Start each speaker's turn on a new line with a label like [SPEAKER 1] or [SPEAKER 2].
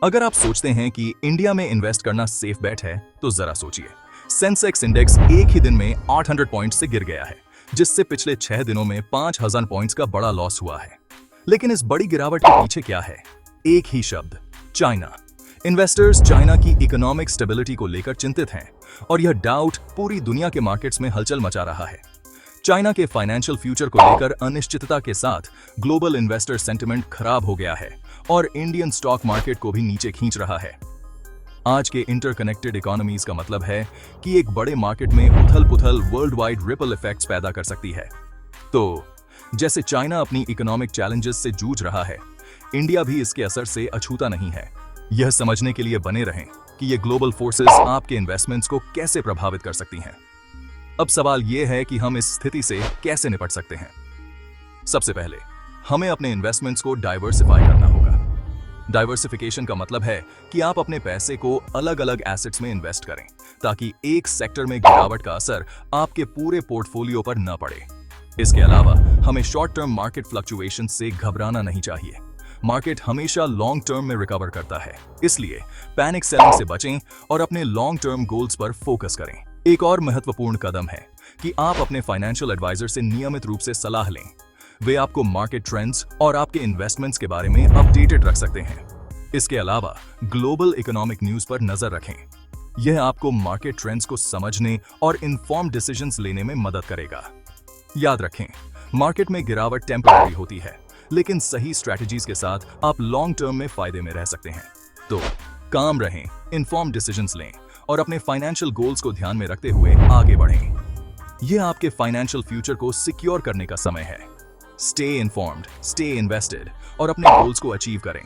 [SPEAKER 1] अगर आप सोचते हैं कि इंडिया में इन्वेस्ट करना सेफ बेट है, तो जरा सोचिए। सेंसेक्स इंडेक्स एक ही दिन में 800 पॉइंट्स से गिर गया है, जिससे पिछले 6 दिनों में 5000 पॉइंट्स का बड़ा लॉस हुआ है। लेकिन इस बड़ी गिरावट के पीछे क्या है? एक ही शब्द, चाइना। इन्वेस्टर्स चाइना की इकोनॉमिक स्टेबिलिटी को लेकर चिंतित हैं और यह डाउट पूरी दुनिया के मार्केट्स में हलचल मचा रहा है। चाइना के फाइनेंशियल फ्यूचर को लेकर अनिश्चितता के साथ ग्लोबल इन्वेस्टर सेंटिमेंट खराब हो गया है और इंडियन स्टॉक मार्केट को भी नीचे खींच रहा है। आज के इंटरकनेक्टेड इकोनॉमीज का मतलब है कि एक बड़े मार्केट में उथल-पुथल वर्ल्ड वाइड रिपल इफेक्ट्स पैदा कर सकती है। तो जैसे चाइना अपनी इकोनॉमिक चैलेंजेस से जूझ रहा है, इंडिया भी इसके असर से अछूता नहीं है। यह समझने के लिए बने रहें कि ये ग्लोबल फोर्सेस आपके इन्वेस्टमेंट्स को कैसे प्रभावित कर सकती हैं। अब सवाल यह है कि हम इस स्थिति से कैसे निपट सकते हैं। सबसे पहले हमें अपने इन्वेस्टमेंट्स को डाइवर्सिफाई करना होगा। डाइवर्सिफिकेशन का मतलब है कि आप अपने पैसे को अलग अलग एसेट्स में इन्वेस्ट करें, ताकि एक सेक्टर में गिरावट का असर आपके पूरे पोर्टफोलियो पर न पड़े। इसके अलावा हमें शॉर्ट टर्म मार्केट फ्लक्चुएशन से घबराना नहीं चाहिए। मार्केट हमेशा लॉन्ग टर्म में रिकवर करता है, इसलिए पैनिक सेलिंग से बचें और अपने लॉन्ग टर्म गोल्स पर फोकस करें। एक और महत्वपूर्ण कदम है कि आप अपने फाइनेंशियल एडवाइजर से नियमित रूप से सलाह लें। वे आपको मार्केट ट्रेंड्स और आपके इन्वेस्टमेंट्स के बारे में अपडेटेड रख सकते हैं। इसके अलावा ग्लोबल इकोनॉमिक न्यूज पर नजर रखें। यह आपको मार्केट ट्रेंड्स को समझने और इन्फॉर्म्ड डिसीजंस लेने में मदद करेगा। याद रखें, मार्केट में गिरावट टेम्पररी होती है, लेकिन सही स्ट्रैटेजीज के साथ आप लॉन्ग टर्म में फायदे में रह सकते हैं। तो काम रहें, इन्फॉर्म्ड डिसीजंस लें और अपने फाइनेंशियल गोल्स को ध्यान में रखते हुए आगे बढ़ें। यह आपके फाइनेंशियल फ्यूचर को सिक्योर करने का समय है। स्टे इन्फॉर्म्ड, स्टे इन्वेस्टेड और अपने गोल्स को अचीव करें।